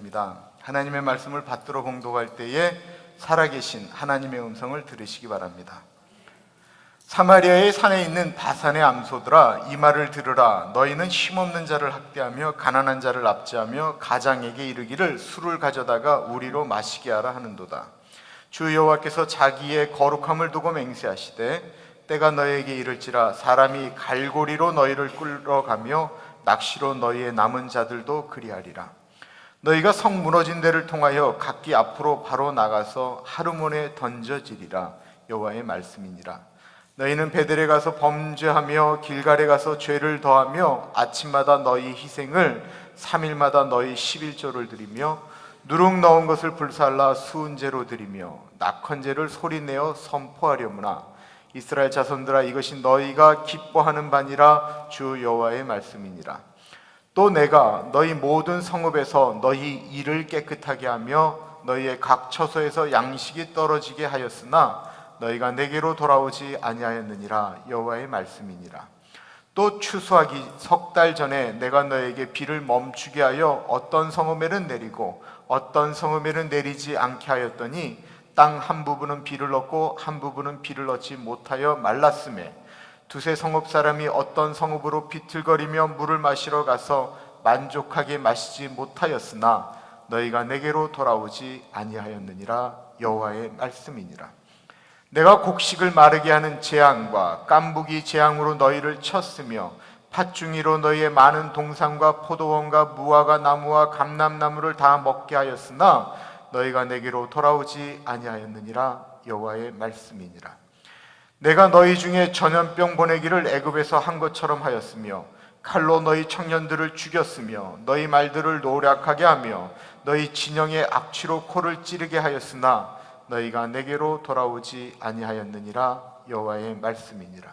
있습니다. 하나님의 말씀을 받들어 봉독할 때에 살아계신 하나님의 음성을 들으시기 바랍니다. 사마리아의 산에 있는 바산의 암소들아, 이 말을 들으라. 너희는 힘없는 자를 학대하며 가난한 자를 압제하며 가장에게 이르기를 술을 가져다가 우리로 마시게 하라 하는도다. 주 여호와께서 자기의 거룩함을 두고 맹세하시되 때가 너희에게 이를지라 사람이 갈고리로 너희를 끌어가며 낚시로 너희의 남은 자들도 그리하리라. 너희가 성 무너진 데를 통하여 각기 앞으로 바로 나가서 하르몬에 던져지리라. 여호와의 말씀이니라. 너희는 베델에 가서 범죄하며 길갈에 가서 죄를 더하며 아침마다 너희 희생을 3일마다 너희 11조를 드리며 누룩 넣은 것을 불살라 수은제로 드리며 낙헌제를 소리내어 선포하려무나. 이스라엘 자손들아, 이것이 너희가 기뻐하는 바니라. 주 여호와의 말씀이니라. 또 내가 너희 모든 성읍에서 너희 이를 깨끗하게 하며 너희의 각 처소에서 양식이 떨어지게 하였으나 너희가 내게로 돌아오지 아니하였느니라. 여호와의 말씀이니라. 또 추수하기 석 달 전에 내가 너에게 비를 멈추게 하여 어떤 성읍에는 내리고 어떤 성읍에는 내리지 않게 하였더니 땅 한 부분은 비를 얻고 한 부분은 비를 얻지 못하여 말랐음에 두세 성읍 사람이 어떤 성읍으로 비틀거리며 물을 마시러 가서 만족하게 마시지 못하였으나 너희가 내게로 돌아오지 아니하였느니라. 여호와의 말씀이니라. 내가 곡식을 마르게 하는 재앙과 깐부기 재앙으로 너희를 쳤으며 팥중이로 너희의 많은 동산과 포도원과 무화과 나무와 감람나무를 다 먹게 하였으나 너희가 내게로 돌아오지 아니하였느니라. 여호와의 말씀이니라. 내가 너희 중에 전염병 보내기를 애굽에서 한 것처럼 하였으며 칼로 너희 청년들을 죽였으며 너희 말들을 노략하게 하며 너희 진영의 악취로 코를 찌르게 하였으나 너희가 내게로 돌아오지 아니하였느니라. 여호와의 말씀이니라.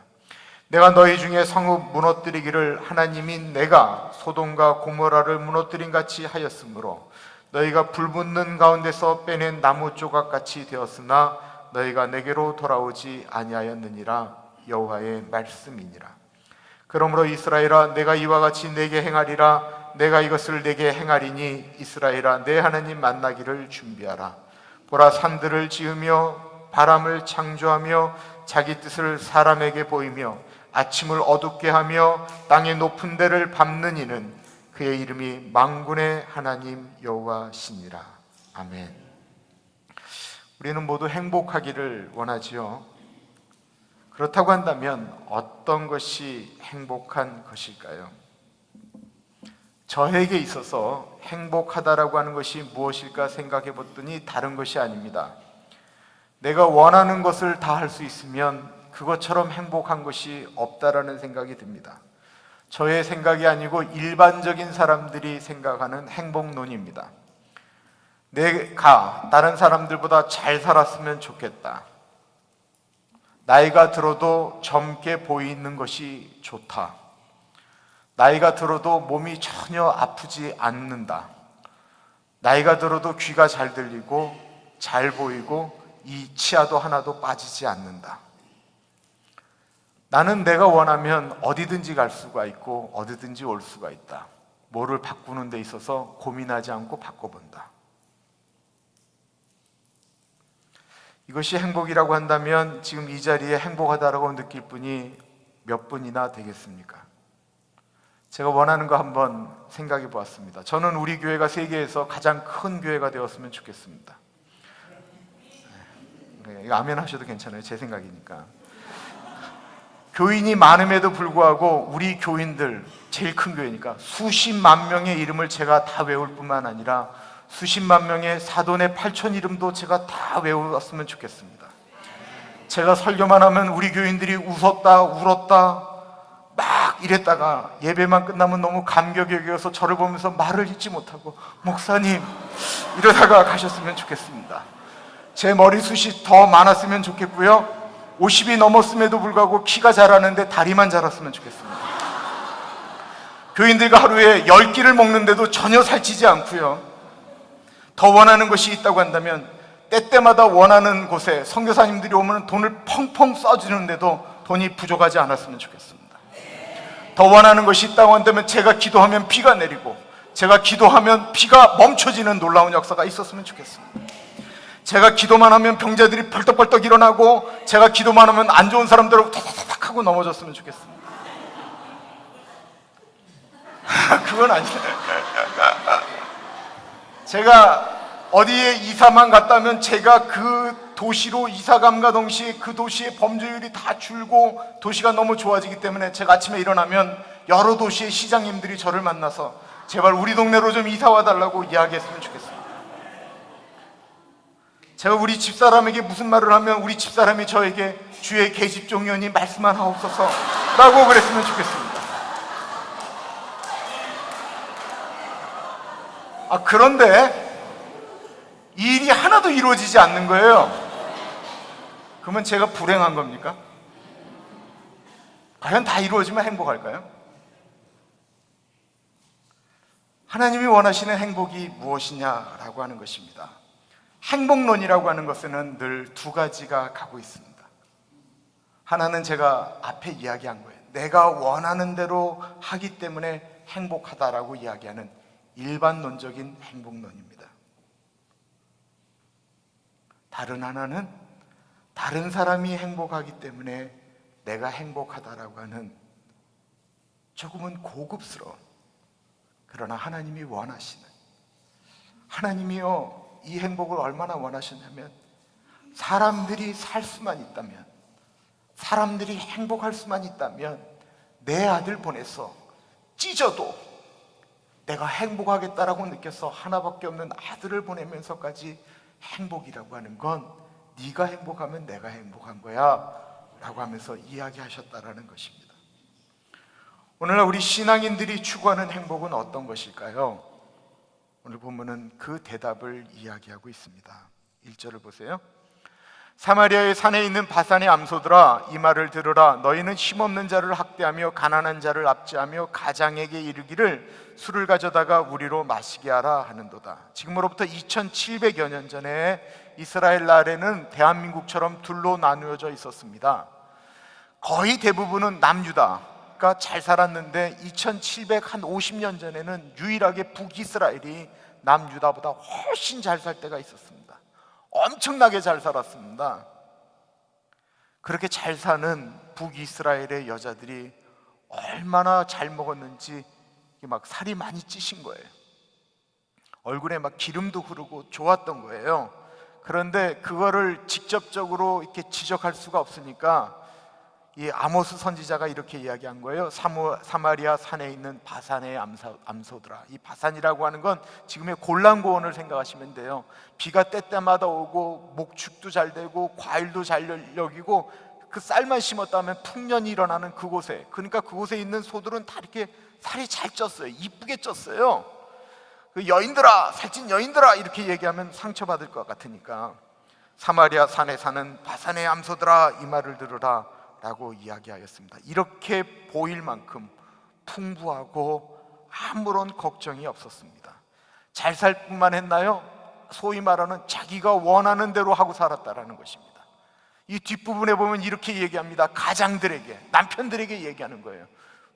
내가 너희 중에 성읍 무너뜨리기를 하나님인 내가 소돔과 고모라를 무너뜨린 같이 하였으므로 너희가 불붙는 가운데서 빼낸 나무 조각같이 되었으나 너희가 내게로 돌아오지 아니하였느니라. 여호와의 말씀이니라. 그러므로 이스라엘아, 내가 이와 같이 내게 행하리라. 내가 이것을 내게 행하리니 이스라엘아, 내 하나님 만나기를 준비하라. 보라, 산들을 지으며 바람을 창조하며 자기 뜻을 사람에게 보이며 아침을 어둡게 하며 땅의 높은 데를 밟는 이는 그의 이름이 만군의 하나님 여호와시니라. 아멘. 우리는 모두 행복하기를 원하지요. 그렇다고 한다면 어떤 것이 행복한 것일까요? 저에게 있어서 행복하다라고 하는 것이 무엇일까 생각해 봤더니 다른 것이 아닙니다. 내가 원하는 것을 다 할 수 있으면 그것처럼 행복한 것이 없다라는 생각이 듭니다. 저의 생각이 아니고 일반적인 사람들이 생각하는 행복론입니다. 내가 다른 사람들보다 잘 살았으면 좋겠다. 나이가 들어도 젊게 보이는 것이 좋다. 나이가 들어도 몸이 전혀 아프지 않는다. 나이가 들어도 귀가 잘 들리고 잘 보이고 이 치아도 하나도 빠지지 않는다. 나는 내가 원하면 어디든지 갈 수가 있고 어디든지 올 수가 있다. 뭐를 바꾸는 데 있어서 고민하지 않고 바꿔본다. 이것이 행복이라고 한다면 지금 이 자리에 행복하다라고 느낄 분이 몇 분이나 되겠습니까? 제가 원하는 거 한번 생각해 보았습니다. 저는 우리 교회가 세계에서 가장 큰 교회가 되었으면 좋겠습니다. 이거 아멘 하셔도 괜찮아요. 제 생각이니까. 교인이 많음에도 불구하고 우리 교인들, 제일 큰 교회니까 수십만 명의 이름을 제가 다 외울 뿐만 아니라 수십만 명의 사돈의 8천 이름도 제가 다 외웠으면 좋겠습니다. 제가 설교만 하면 우리 교인들이 웃었다 울었다 막 이랬다가 예배만 끝나면 너무 감격에 겨서 저를 보면서 말을 잇지 못하고 목사님 이러다가 가셨으면 좋겠습니다. 제 머리숱이 더 많았으면 좋겠고요. 50이 넘었음에도 불구하고 키가 자라는데 다리만 자랐으면 좋겠습니다. 교인들과 하루에 10끼를 먹는데도 전혀 살찌지 않고요. 더 원하는 것이 있다고 한다면 때때마다 원하는 곳에 선교사님들이 오면 돈을 펑펑 써주는데도 돈이 부족하지 않았으면 좋겠습니다. 더 원하는 것이 있다고 한다면 제가 기도하면 비가 내리고 제가 기도하면 피가 멈춰지는 놀라운 역사가 있었으면 좋겠습니다. 제가 기도만 하면 병자들이 벌떡벌떡 일어나고, 제가 기도만 하면 안 좋은 사람들하고 다다닥 하고 넘어졌으면 좋겠습니다. 그건 아니에요. 제가 어디에 이사만 갔다면 제가 그 도시로 이사감과 동시에 그 도시의 범죄율이 다 줄고 도시가 너무 좋아지기 때문에 제가 아침에 일어나면 여러 도시의 시장님들이 저를 만나서 제발 우리 동네로 좀 이사 와달라고 이야기했으면 좋겠습니다. 제가 우리 집사람에게 무슨 말을 하면 우리 집사람이 저에게 주의 계집종이오니 말씀만 하옵소서 라고 그랬으면 좋겠습니다. 그런데 이 일이 하나도 이루어지지 않는 거예요. 그러면 제가 불행한 겁니까? 과연 다 이루어지면 행복할까요? 하나님이 원하시는 행복이 무엇이냐라고 하는 것입니다. 행복론이라고 하는 것은 늘 두 가지가 가고 있습니다. 하나는 제가 앞에 이야기한 거예요. 내가 원하는 대로 하기 때문에 행복하다라고 이야기하는 일반론적인 행복론입니다. 다른 하나는 다른 사람이 행복하기 때문에 내가 행복하다라고 하는 조금은 고급스러운, 그러나 하나님이 원하시는, 하나님이요 이 행복을 얼마나 원하셨냐면 사람들이 살 수만 있다면, 사람들이 행복할 수만 있다면 내 아들 보내서 찢어도 내가 행복하겠다라고 느껴서 하나밖에 없는 아들을 보내면서까지 행복이라고 하는 건 네가 행복하면 내가 행복한 거야 라고 하면서 이야기하셨다라는 것입니다. 오늘날 우리 신앙인들이 추구하는 행복은 어떤 것일까요? 오늘 본문은 그 대답을 이야기하고 있습니다. 1절을 보세요. 사마리아의 산에 있는 바산의 암소들아, 이 말을 들으라. 너희는 힘없는 자를 학대하며 가난한 자를 압제하며 가장에게 이르기를 술을 가져다가 우리로 마시게 하라 하는도다. 지금으로부터 2700여 년 전에 이스라엘 나라에는 대한민국처럼 둘로 나누어져 있었습니다. 거의 대부분은 남유다가 잘 살았는데 2750년 전에는 유일하게 북이스라엘이 남유다보다 훨씬 잘 살 때가 있었습니다. 엄청나게 잘 살았습니다. 그렇게 잘 사는 북이스라엘의 여자들이 얼마나 잘 먹었는지 막 살이 많이 찌신 거예요. 얼굴에 막 기름도 흐르고 좋았던 거예요. 그런데 그거를 직접적으로 이렇게 지적할 수가 없으니까 이 아모스 선지자가 이렇게 이야기한 거예요. 사마리아 산에 있는 바산의 암소들아. 이 바산이라고 하는 건 지금의 골란고원을 생각하시면 돼요. 비가 때때마다 오고 목축도 잘 되고 과일도 잘 여기고 그 쌀만 심었다면 풍년이 일어나는 그곳에, 그러니까 그곳에 있는 소들은 다 이렇게 살이 잘 쪘어요. 이쁘게 쪘어요. 그 여인들아, 살찐 여인들아 이렇게 얘기하면 상처받을 것 같으니까 사마리아 산에 사는 바산의 암소들아, 이 말을 들으라 라고 이야기하였습니다. 이렇게 보일 만큼 풍부하고 아무런 걱정이 없었습니다. 잘 살 뿐만 했나요? 소위 말하는 자기가 원하는 대로 하고 살았다라는 것입니다. 이 뒷부분에 보면 이렇게 얘기합니다. 가장들에게, 남편들에게 얘기하는 거예요.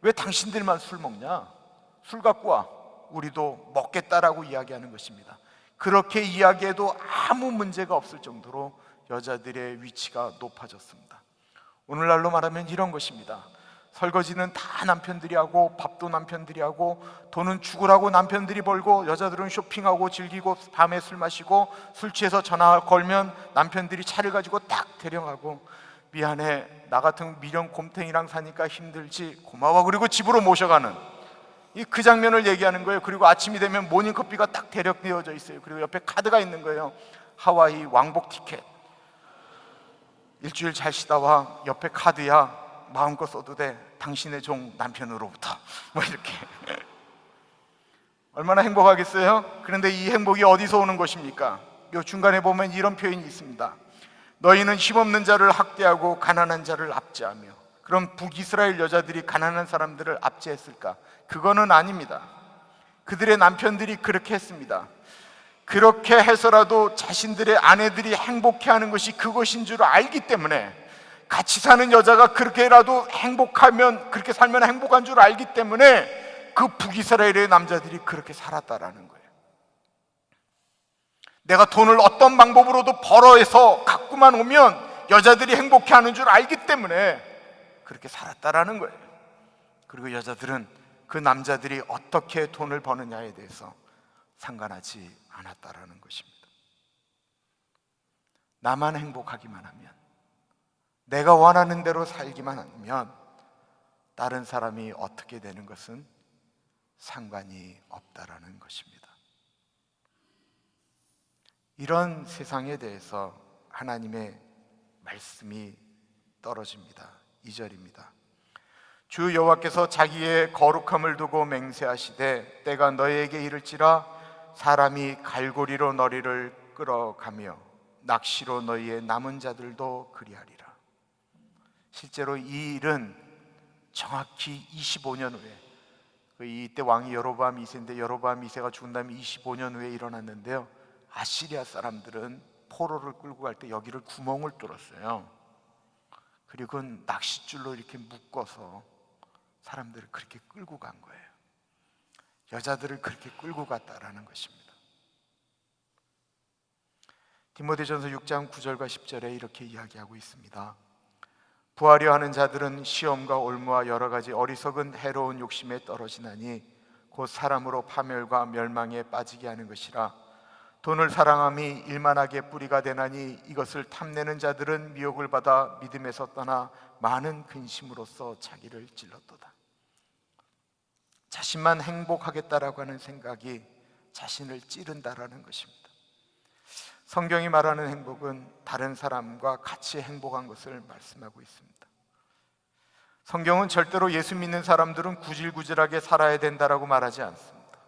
왜 당신들만 술 먹냐? 술 갖고 와, 우리도 먹겠다라고 이야기하는 것입니다. 그렇게 이야기해도 아무 문제가 없을 정도로 여자들의 위치가 높아졌습니다. 오늘날로 말하면 이런 것입니다. 설거지는 다 남편들이 하고, 밥도 남편들이 하고, 돈은 죽으라고 남편들이 벌고, 여자들은 쇼핑하고 즐기고 밤에 술 마시고, 술 취해서 전화 걸면 남편들이 차를 가지고 딱 대령하고, 미안해, 나 같은 미련 곰탱이랑 사니까 힘들지, 고마워, 그리고 집으로 모셔가는 그 장면을 얘기하는 거예요. 그리고 아침이 되면 모닝커피가 딱 대령되어져 있어요. 그리고 옆에 카드가 있는 거예요. 하와이 왕복 티켓, 일주일 잘 쉬다 와, 옆에 카드야, 마음껏 써도 돼, 당신의 종 남편으로부터, 뭐 이렇게. 얼마나 행복하겠어요? 그런데 이 행복이 어디서 오는 것입니까? 요 중간에 보면 이런 표현이 있습니다. 너희는 힘없는 자를 학대하고 가난한 자를 압제하며. 그럼 북이스라엘 여자들이 가난한 사람들을 압제했을까? 그거는 아닙니다. 그들의 남편들이 그렇게 했습니다. 그렇게 해서라도 자신들의 아내들이 행복해하는 것이 그것인 줄 알기 때문에, 같이 사는 여자가 그렇게라도 행복하면, 그렇게 살면 행복한 줄 알기 때문에 그 북이스라엘의 남자들이 그렇게 살았다라는 거예요. 내가 돈을 어떤 방법으로도 벌어서 갖고만 오면 여자들이 행복해하는 줄 알기 때문에 그렇게 살았다라는 거예요. 그리고 여자들은 그 남자들이 어떻게 돈을 버느냐에 대해서 상관하지 않았다라는 것입니다. 나만 행복하기만 하면, 내가 원하는 대로 살기만 하면 다른 사람이 어떻게 되는 것은 상관이 없다라는 것입니다. 이런 세상에 대해서 하나님의 말씀이 떨어집니다. 2절입니다. 주 여호와께서 자기의 거룩함을 두고 맹세하시되 때가 너희에게 이를지라 사람이 갈고리로 너희를 끌어가며 낚시로 너희의 남은 자들도 그리하리라. 실제로 이 일은 정확히 25년 후에, 이때 왕이 여로보암 2세인데 여로보암 2세가 죽은 다음에 25년 후에 일어났는데요, 아시리아 사람들은 포로를 끌고 갈 때 여기를 구멍을 뚫었어요. 그리고 낚싯줄로 이렇게 묶어서 사람들을 그렇게 끌고 간 거예요. 여자들을 그렇게 끌고 갔다라는 것입니다. 디모데전서 6장 9절과 10절에 이렇게 이야기하고 있습니다. 부하려 하는 자들은 시험과 올무와 여러 가지 어리석은 해로운 욕심에 떨어지나니 곧 사람으로 파멸과 멸망에 빠지게 하는 것이라. 돈을 사랑함이 일만하게 뿌리가 되나니 이것을 탐내는 자들은 미혹을 받아 믿음에서 떠나 많은 근심으로써 자기를 찔렀도다. 자신만 행복하겠다라고 하는 생각이 자신을 찌른다라는 것입니다. 성경이 말하는 행복은 다른 사람과 같이 행복한 것을 말씀하고 있습니다. 성경은 절대로 예수 믿는 사람들은 구질구질하게 살아야 된다라고 말하지 않습니다.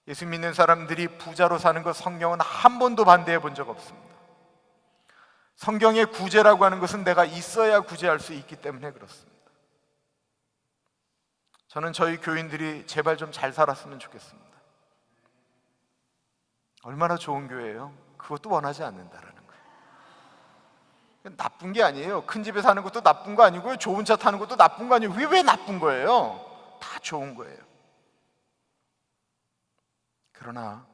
예수 믿는 사람들이 부자로 사는 것 성경은 한 번도 반대해 본 적 없습니다. 성경의 구제라고 하는 것은 내가 있어야 구제할 수 있기 때문에 그렇습니다. 저는 저희 교인들이 제발 좀 잘 살았으면 좋겠습니다. 얼마나 좋은 교회예요? 그것도 원하지 않는다라는 거예요. 나쁜 게 아니에요. 큰 집에 사는 것도 나쁜 거 아니고요, 좋은 차 타는 것도 나쁜 거 아니에요. 왜 나쁜 거예요? 다 좋은 거예요. 그러나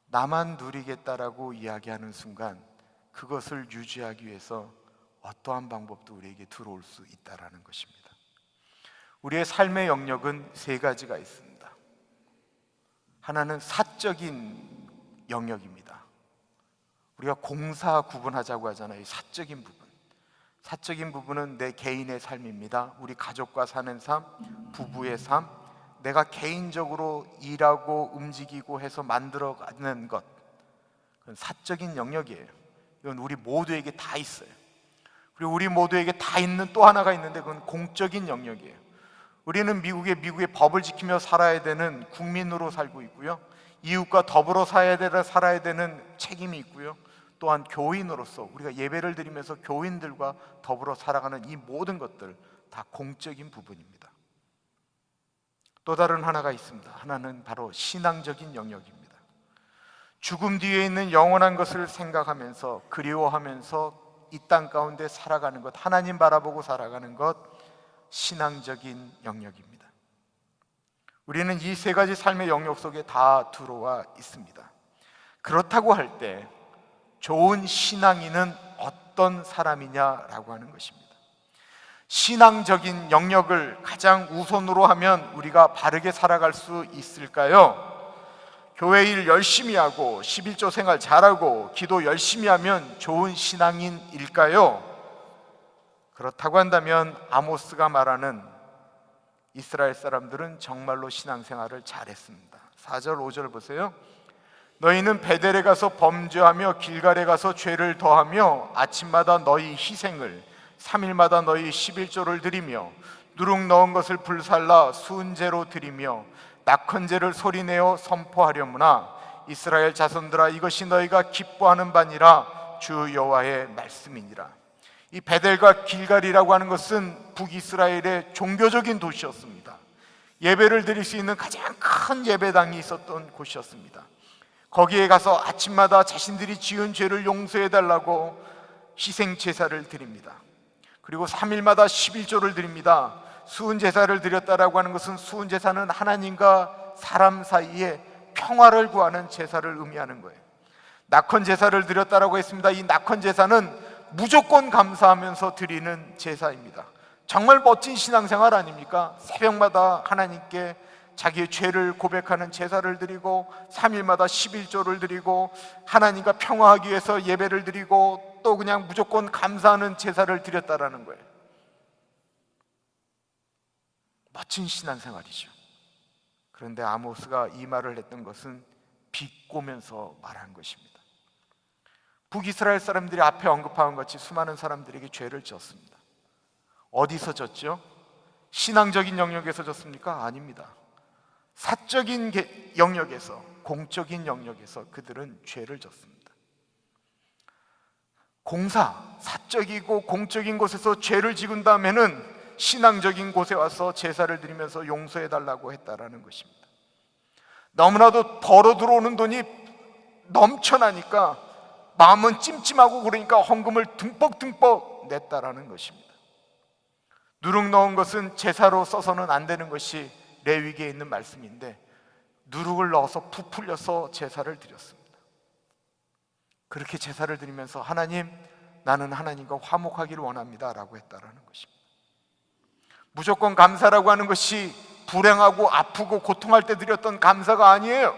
나만 누리겠다라고 이야기하는 순간 그것을 유지하기 위해서 어떠한 방법도 우리에게 들어올 수 있다라는 것입니다. 우리의 삶의 영역은 세 가지가 있습니다. 하나는 사적인 영역입니다. 우리가 공사 구분하자고 하잖아요. 사적인 부분. 사적인 부분은 내 개인의 삶입니다. 우리 가족과 사는 삶, 부부의 삶, 내가 개인적으로 일하고 움직이고 해서 만들어가는 것, 그건 사적인 영역이에요. 이건 우리 모두에게 다 있어요. 그리고 우리 모두에게 다 있는 또 하나가 있는데 그건 공적인 영역이에요. 우리는 미국의 법을 지키며 살아야 되는 국민으로 살고 있고요, 이웃과 더불어 살아야 되는 책임이 있고요, 또한 교인으로서 우리가 예배를 드리면서 교인들과 더불어 살아가는 이 모든 것들 다 공적인 부분입니다. 또 다른 하나가 있습니다. 하나는 바로 신앙적인 영역입니다. 죽음 뒤에 있는 영원한 것을 생각하면서 그리워하면서 이 땅 가운데 살아가는 것, 하나님 바라보고 살아가는 것, 신앙적인 영역입니다. 우리는 이 세 가지 삶의 영역 속에 다 들어와 있습니다. 그렇다고 할 때 좋은 신앙인은 어떤 사람이냐라고 하는 것입니다. 신앙적인 영역을 가장 우선으로 하면 우리가 바르게 살아갈 수 있을까요? 교회 일 열심히 하고 11조 생활 잘하고 기도 열심히 하면 좋은 신앙인일까요? 그렇다고 한다면 아모스가 말하는 이스라엘 사람들은 정말로 신앙생활을 잘했습니다. 4절 5절 보세요. 너희는 베델에 가서 범죄하며 길갈에 가서 죄를 더하며 아침마다 너희 희생을 3일마다 너희 11조를 드리며 누룩 넣은 것을 불살라 순제로 드리며 낙헌제를 소리내어 선포하려무나 이스라엘 자손들아 이것이 너희가 기뻐하는 바니라 주 여호와의 말씀이니라. 이 베델과 길갈이라고 하는 것은 북이스라엘의 종교적인 도시였습니다. 예배를 드릴 수 있는 가장 큰 예배당이 있었던 곳이었습니다. 거기에 가서 아침마다 자신들이 지은 죄를 용서해달라고 희생 제사를 드립니다. 그리고 3일마다 11조를 드립니다. 수은 제사를 드렸다라고 하는 것은 수은 제사는 하나님과 사람 사이에 평화를 구하는 제사를 의미하는 거예요. 낙헌 제사를 드렸다라고 했습니다. 이 낙헌 제사는 무조건 감사하면서 드리는 제사입니다. 정말 멋진 신앙생활 아닙니까? 새벽마다 하나님께 자기의 죄를 고백하는 제사를 드리고 3일마다 11조를 드리고 하나님과 평화하기 위해서 예배를 드리고 또 그냥 무조건 감사하는 제사를 드렸다라는 거예요. 멋진 신앙생활이죠. 그런데 아모스가 이 말을 했던 것은 비꼬면서 말한 것입니다. 북이스라엘 사람들이 앞에 언급한 것 같이 수많은 사람들에게 죄를 지었습니다. 어디서 졌죠? 신앙적인 영역에서 졌습니까? 아닙니다. 사적인 영역에서, 공적인 영역에서 그들은 죄를 졌습니다. 사적이고 공적인 곳에서 죄를 지은 다음에는 신앙적인 곳에 와서 제사를 드리면서 용서해달라고 했다라는 것입니다. 너무나도 벌어 들어오는 돈이 넘쳐나니까 마음은 찜찜하고 그러니까 헌금을 듬뿍듬뿍 냈다라는 것입니다. 누룩 넣은 것은 제사로 써서는 안 되는 것이 레위기에 있는 말씀인데 누룩을 넣어서 부풀려서 제사를 드렸습니다. 그렇게 제사를 드리면서 하나님, 나는 하나님과 화목하기를 원합니다 라고 했다라는 것입니다. 무조건 감사라고 하는 것이 불행하고 아프고 고통할 때 드렸던 감사가 아니에요.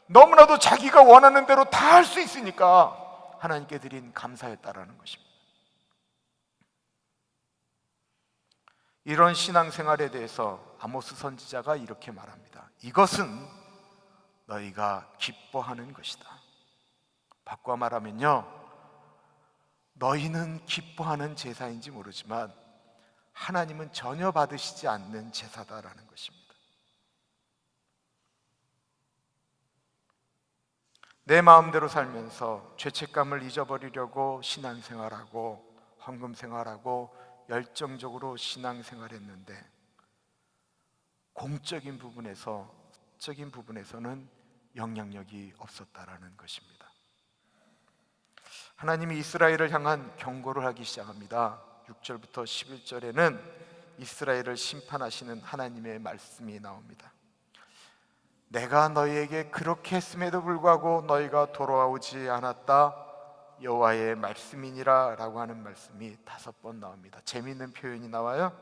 너무나도 자기가 원하는 대로 다 할 수 있으니까 하나님께 드린 감사였다라는 것입니다. 이런 신앙생활에 대해서 아모스 선지자가 이렇게 말합니다. 이것은 너희가 기뻐하는 것이다. 바꿔 말하면요, 너희는 기뻐하는 제사인지 모르지만 하나님은 전혀 받으시지 않는 제사다라는 것입니다. 내 마음대로 살면서 죄책감을 잊어버리려고 신앙생활하고 헌금생활하고 열정적으로 신앙생활했는데 공적인 부분에서, 적인 부분에서는 영향력이 없었다라는 것입니다. 하나님이 이스라엘을 향한 경고를 하기 시작합니다. 6절부터 11절에는 이스라엘을 심판하시는 하나님의 말씀이 나옵니다. 내가 너희에게 그렇게 했음에도 불구하고 너희가 돌아오지 않았다, 여호와의 말씀이니라 라고 하는 말씀이 5번 나옵니다. 재미있는 표현이 나와요.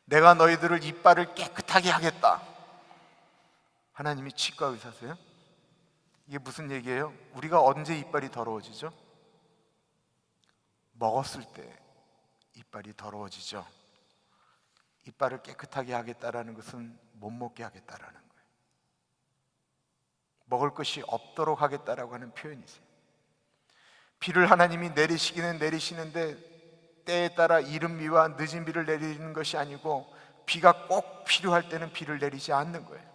내가 너희들을 이빨을 깨끗하게 하겠다. 하나님이 치과 의사세요? 이게 무슨 얘기예요? 우리가 언제 이빨이 더러워지죠? 먹었을 때 이빨이 더러워지죠. 이빨을 깨끗하게 하겠다라는 것은 못 먹게 하겠다라는 거예요. 먹을 것이 없도록 하겠다라고 하는 표현이세요. 비를 하나님이 내리시기는 내리시는데 때에 따라 이른 비와 늦은 비를 내리는 것이 아니고 비가 꼭 필요할 때는 비를 내리지 않는 거예요.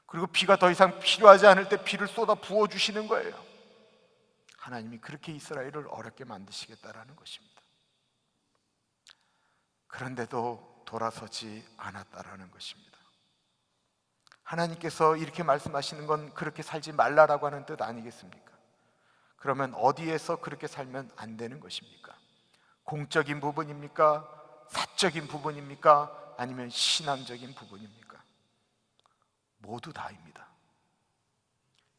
그리고 비가 더 이상 필요하지 않을 때 비를 쏟아 부어주시는 거예요. 하나님이 그렇게 이스라엘을 어렵게 만드시겠다라는 것입니다. 그런데도 돌아서지 않았다라는 것입니다. 하나님께서 이렇게 말씀하시는 건 그렇게 살지 말라라고 하는 뜻 아니겠습니까? 그러면 어디에서 그렇게 살면 안 되는 것입니까? 공적인 부분입니까? 사적인 부분입니까? 아니면 신앙적인 부분입니까? 모두 다입니다.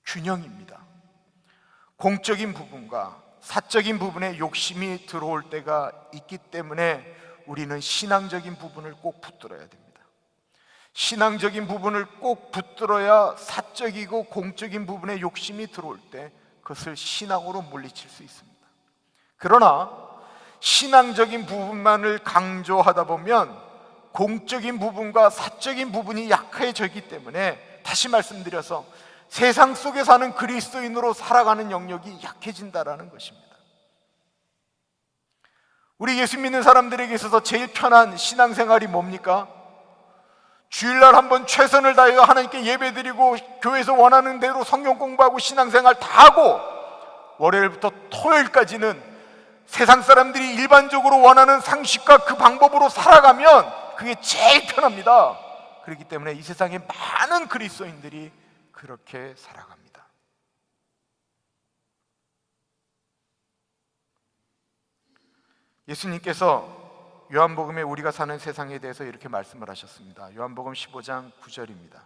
균형입니다. 공적인 부분과 사적인 부분에 욕심이 들어올 때가 있기 때문에 우리는 신앙적인 부분을 꼭 붙들어야 됩니다. 신앙적인 부분을 꼭 붙들어야 사적이고 공적인 부분에 욕심이 들어올 때 그것을 신앙으로 물리칠 수 있습니다. 그러나 신앙적인 부분만을 강조하다 보면 공적인 부분과 사적인 부분이 약해지기 때문에 다시 말씀드려서 세상 속에 사는 그리스도인으로 살아가는 영역이 약해진다라는 것입니다. 우리 예수 믿는 사람들에게 있어서 제일 편한 신앙생활이 뭡니까? 주일날 한번 최선을 다해서 하나님께 예배드리고 교회에서 원하는 대로 성경 공부하고 신앙생활 다 하고 월요일부터 토요일까지는 세상 사람들이 일반적으로 원하는 상식과 그 방법으로 살아가면 그게 제일 편합니다. 그렇기 때문에 이 세상에 많은 그리스도인들이 그렇게 살아갑니다. 예수님께서 요한복음에 우리가 사는 세상에 대해서 이렇게 말씀을 하셨습니다. 요한복음 15장 9절입니다.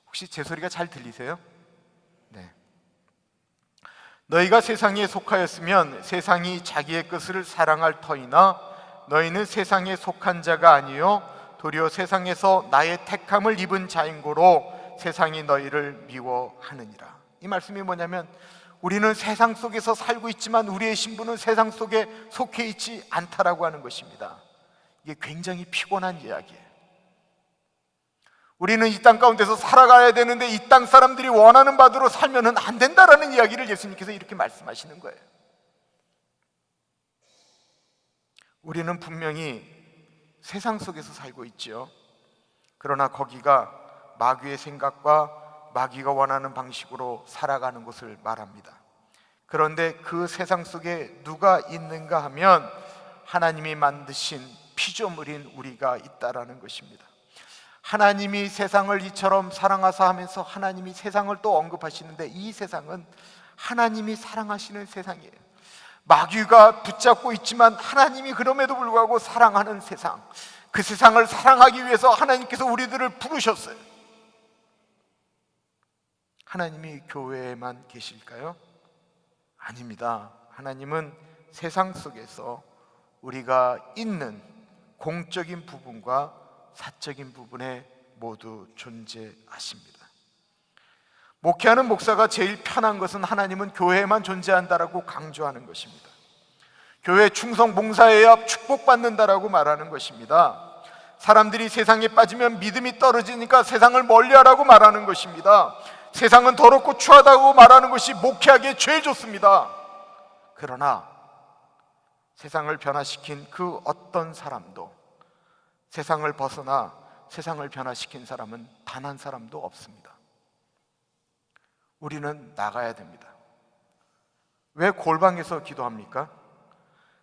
혹시 제 소리가 잘 들리세요? 네. 너희가 세상에 속하였으면 세상이 자기의 것을 사랑할 터이나 너희는 세상에 속한 자가 아니요 도리어 세상에서 나의 택함을 입은 자인고로 세상이 너희를 미워하느니라. 이 말씀이 뭐냐면 우리는 세상 속에서 살고 있지만 우리의 신분은 세상 속에 속해 있지 않다라고 하는 것입니다. 이게 굉장히 피곤한 이야기예요. 우리는 이 땅 가운데서 살아가야 되는데 이 땅 사람들이 원하는 바대로 살면은 안 된다라는 이야기를 예수님께서 이렇게 말씀하시는 거예요. 우리는 분명히 세상 속에서 살고 있지요. 그러나 거기가 마귀의 생각과 마귀가 원하는 방식으로 살아가는 것을 말합니다. 그런데 그 세상 속에 누가 있는가 하면 하나님이 만드신 피조물인 우리가 있다라는 것입니다. 하나님이 세상을 이처럼 사랑하사 하면서 하나님이 세상을 또 언급하시는데 이 세상은 하나님이 사랑하시는 세상이에요. 마귀가 붙잡고 있지만 하나님이 그럼에도 불구하고 사랑하는 세상, 그 세상을 사랑하기 위해서 하나님께서 우리들을 부르셨어요. 하나님이 교회에만 계실까요? 아닙니다. 하나님은 세상 속에서 우리가 있는 공적인 부분과 사적인 부분에 모두 존재하십니다. 목회하는 목사가 제일 편한 것은 하나님은 교회에만 존재한다라고 강조하는 것입니다. 교회 충성 봉사해야 축복받는다라고 말하는 것입니다. 사람들이 세상에 빠지면 믿음이 떨어지니까 세상을 멀리하라고 말하는 것입니다. 세상은 더럽고 추하다고 말하는 것이 목회하기에 제일 좋습니다. 그러나 세상을 변화시킨 그 어떤 사람도 세상을 벗어나 세상을 변화시킨 사람은 단 한 사람도 없습니다. 우리는 나가야 됩니다. 왜 골방에서 기도합니까?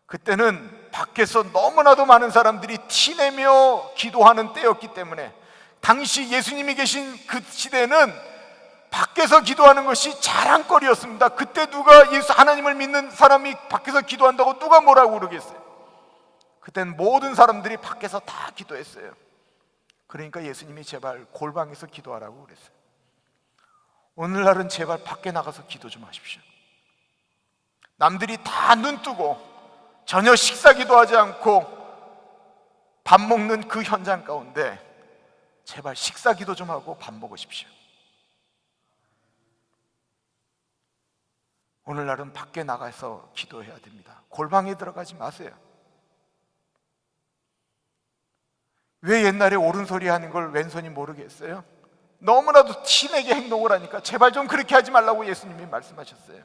그때는 밖에서 너무나도 많은 사람들이 티내며 기도하는 때였기 때문에 당시 예수님이 계신 그 시대는 밖에서 기도하는 것이 자랑거리였습니다. 그때 누가 하나님을 믿는 사람이 밖에서 기도한다고 누가 뭐라고 그러겠어요? 그때는 모든 사람들이 밖에서 다 기도했어요. 그러니까 예수님이 제발 골방에서 기도하라고 그랬어요. 오늘날은 제발 밖에 나가서 기도 좀 하십시오. 남들이 다 눈 뜨고 전혀 식사 기도하지 않고 밥 먹는 그 현장 가운데 제발 식사 기도 좀 하고 밥 먹으십시오. 오늘날은 밖에 나가서 기도해야 됩니다. 골방에 들어가지 마세요. 왜 옛날에 옳은소리 하는 걸 왼손이 모르겠어요? 너무나도 티내게 행동을 하니까 제발 좀 그렇게 하지 말라고 예수님이 말씀하셨어요.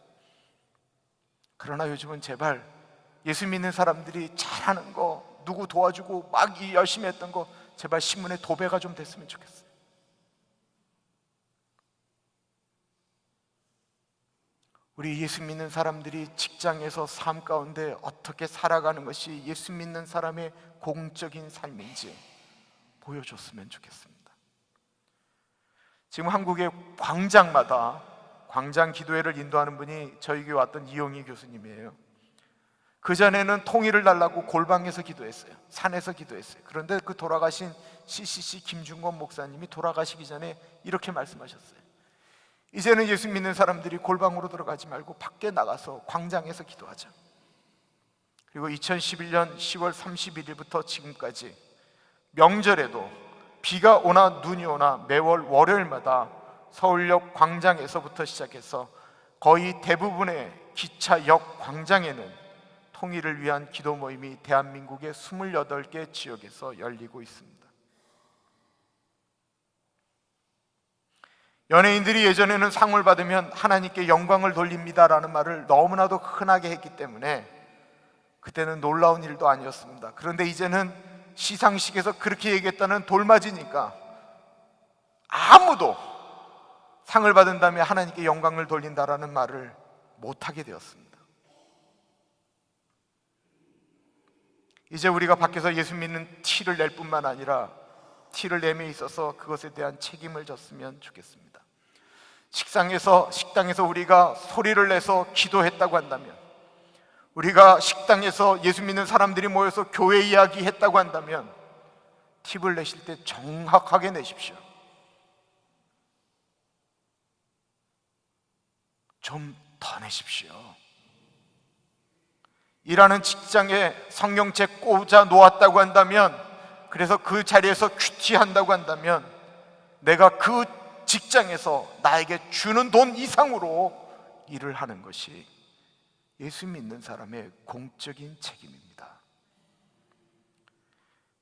그러나 요즘은 제발 예수 믿는 사람들이 잘하는 거, 누구 도와주고 막 열심히 했던 거 제발 신문에 도배가 좀 됐으면 좋겠어요. 우리 예수 믿는 사람들이 직장에서 삶 가운데 어떻게 살아가는 것이 예수 믿는 사람의 공적인 삶인지 보여줬으면 좋겠습니다. 지금 한국의 광장마다 광장 기도회를 인도하는 분이 저희 교회 왔던 이용희 교수님이에요. 그전에는 통일을 달라고 골방에서 기도했어요. 산에서 기도했어요. 그런데 그 돌아가신 CCC 김중건 목사님이 돌아가시기 전에 이렇게 말씀하셨어요. 이제는 예수 믿는 사람들이 골방으로 들어가지 말고 밖에 나가서 광장에서 기도하자. 그리고 2011년 10월 31일부터 지금까지 명절에도 비가 오나 눈이 오나 매월 월요일마다 서울역 광장에서부터 시작해서 거의 대부분의 기차역 광장에는 통일을 위한 기도 모임이 대한민국의 28개 지역에서 열리고 있습니다. 연예인들이 예전에는 상을 받으면 하나님께 영광을 돌립니다라는 말을 너무나도 흔하게 했기 때문에 그때는 놀라운 일도 아니었습니다. 그런데 이제는 시상식에서 그렇게 얘기했다는 돌맞이니까 아무도 상을 받은 다음에 하나님께 영광을 돌린다라는 말을 못하게 되었습니다. 이제 우리가 밖에서 예수 믿는 티를 낼 뿐만 아니라 티를 내에 있어서 그것에 대한 책임을 졌으면 좋겠습니다. 식당에서 우리가 소리를 내서 기도했다고 한다면, 우리가 식당에서 예수 믿는 사람들이 모여서 교회 이야기 했다고 한다면 팁을 내실 때 정확하게 내십시오. 좀 더 내십시오. 일하는 직장에 성경책 꽂아 놓았다고 한다면, 그래서 그 자리에서 큐티한다고 한다면 내가 그 직장에서 나에게 주는 돈 이상으로 일을 하는 것이 예수 믿는 사람의 공적인 책임입니다.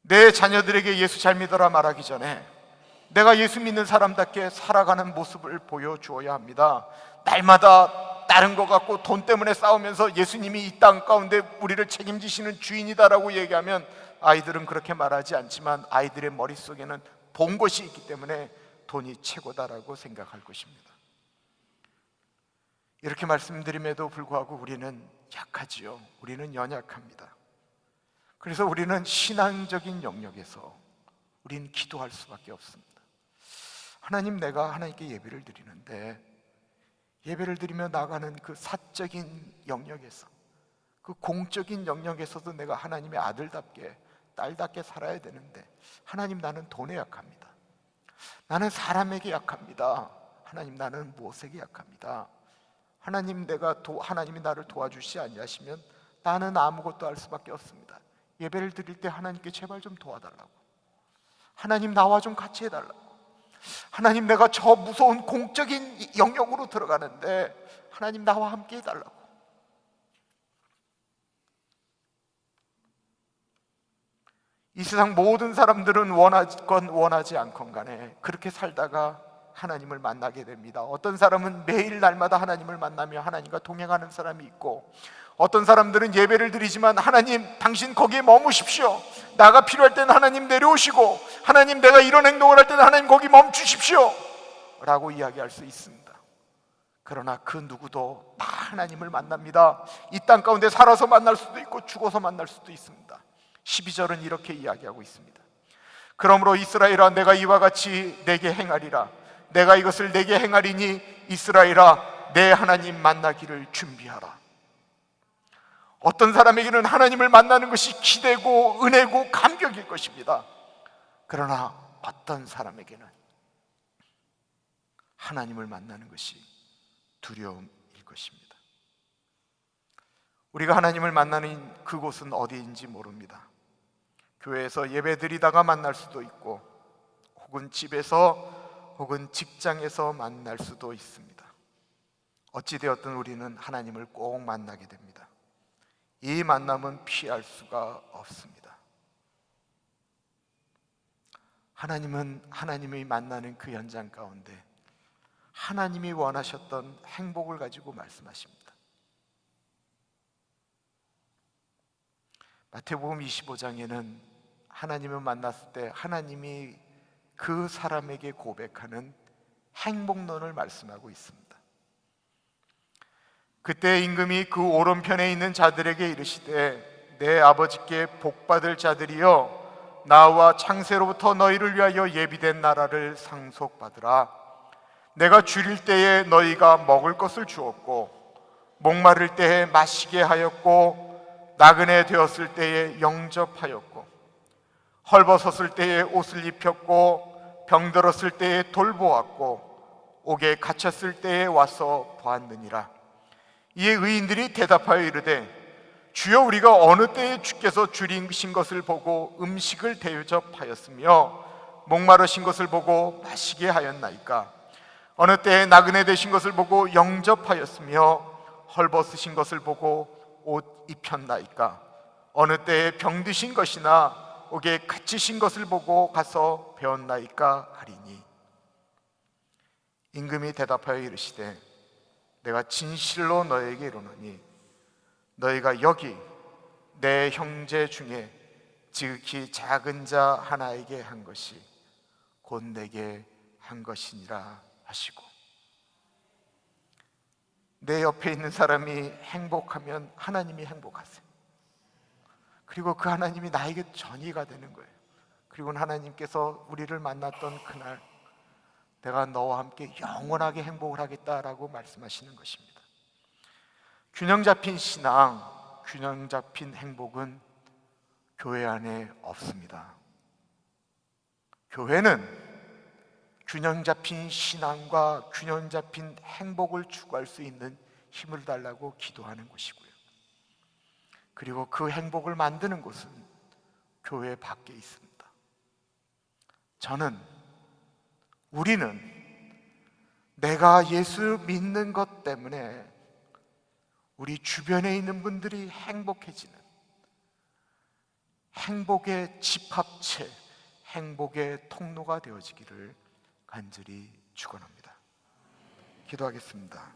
내 자녀들에게 예수 잘 믿어라 말하기 전에 내가 예수 믿는 사람답게 살아가는 모습을 보여주어야 합니다. 날마다 다른 것 같고 돈 때문에 싸우면서 예수님이 이 땅 가운데 우리를 책임지시는 주인이다라고 얘기하면 아이들은 그렇게 말하지 않지만 아이들의 머릿속에는 본 것이 있기 때문에 돈이 최고다라고 생각할 것입니다. 이렇게 말씀드림에도 불구하고 우리는 약하지요. 우리는 연약합니다. 그래서 우리는 신앙적인 영역에서 우리는 기도할 수밖에 없습니다. 하나님, 내가 하나님께 예배를 드리는데 예배를 드리며 나가는 그 사적인 영역에서, 그 공적인 영역에서도 내가 하나님의 아들답게 딸답게 살아야 되는데 하나님, 나는 돈에 약합니다. 나는 사람에게 약합니다. 하나님, 나는 무엇에게 약합니다. 하나님, 하나님이 나를 도와주시지 아니하시면 나는 아무것도 할 수밖에 없습니다. 예배를 드릴 때 하나님께 제발 좀 도와달라고, 하나님 나와 좀 같이 해달라고, 하나님 내가 저 무서운 공적인 영역으로 들어가는데 하나님 나와 함께 해달라고. 이 세상 모든 사람들은 원하건 원하지 않건 간에 그렇게 살다가 하나님을 만나게 됩니다. 어떤 사람은 매일 날마다 하나님을 만나며 하나님과 동행하는 사람이 있고, 어떤 사람들은 예배를 드리지만 하나님 당신 거기에 머무십시오, 나가 필요할 때는 하나님 내려오시고, 하나님 내가 이런 행동을 할 때는 하나님 거기 멈추십시오 라고 이야기할 수 있습니다. 그러나 그 누구도 다 하나님을 만납니다. 이 땅 가운데 살아서 만날 수도 있고 죽어서 만날 수도 있습니다. 12절은 이렇게 이야기하고 있습니다. 그러므로 이스라엘아, 내가 이와 같이 내게 행하리라. 내가 이것을 내게 행하리니 이스라엘아, 내 하나님 만나기를 준비하라. 어떤 사람에게는 하나님을 만나는 것이 기대고 은혜고 감격일 것입니다. 그러나 어떤 사람에게는 하나님을 만나는 것이 두려움일 것입니다. 우리가 하나님을 만나는 그곳은 어디인지 모릅니다. 교회에서 예배드리다가 만날 수도 있고, 혹은 집에서 혹은 직장에서 만날 수도 있습니다. 어찌되었든 우리는 하나님을 꼭 만나게 됩니다. 이 만남은 피할 수가 없습니다. 하나님은 하나님이 만나는 그 현장 가운데 하나님이 원하셨던 행복을 가지고 말씀하십니다. 마태복음 25장에는 하나님을 만났을 때 하나님이 그 사람에게 고백하는 행복론을 말씀하고 있습니다. 그때 임금이 그 오른편에 있는 자들에게 이르시되, 내 아버지께 복받을 자들이여, 나와 창세로부터 너희를 위하여 예비된 나라를 상속받으라. 내가 줄일 때에 너희가 먹을 것을 주었고, 목마를 때에 마시게 하였고, 나그네 되었을 때에 영접하였고, 헐벗었을 때에 옷을 입혔고, 병들었을 때에 돌보았고, 옥에 갇혔을 때에 와서 보았느니라. 이에 의인들이 대답하여 이르되, 주여, 우리가 어느 때에 주께서 줄이신 것을 보고 음식을 대접하였으며 목마르신 것을 보고 마시게 하였나이까? 어느 때에 나그네 되신 것을 보고 영접하였으며 헐벗으신 것을 보고 옷 입혔나이까? 어느 때에 병드신 것이나 옥에 갇히신 것을 보고 가서 배웠나이까 하리니, 임금이 대답하여 이르시되, 내가 진실로 너에게 이르노니 너희가 여기 내 형제 중에 지극히 작은 자 하나에게 한 것이 곧 내게 한 것이니라 하시고, 내 옆에 있는 사람이 행복하면 하나님이 행복하세요. 그리고 그 하나님이 나에게 전이가 되는 거예요. 그리고 하나님께서 우리를 만났던 그날, 내가 너와 함께 영원하게 행복을 하겠다라고 말씀하시는 것입니다. 균형 잡힌 신앙, 균형 잡힌 행복은 교회 안에 없습니다. 교회는 균형 잡힌 신앙과 균형 잡힌 행복을 추구할 수 있는 힘을 달라고 기도하는 곳이고요. 그리고 그 행복을 만드는 곳은 교회 밖에 있습니다. 우리는 내가 예수 믿는 것 때문에 우리 주변에 있는 분들이 행복해지는 행복의 집합체, 행복의 통로가 되어지기를 간절히 축원합니다. 기도하겠습니다.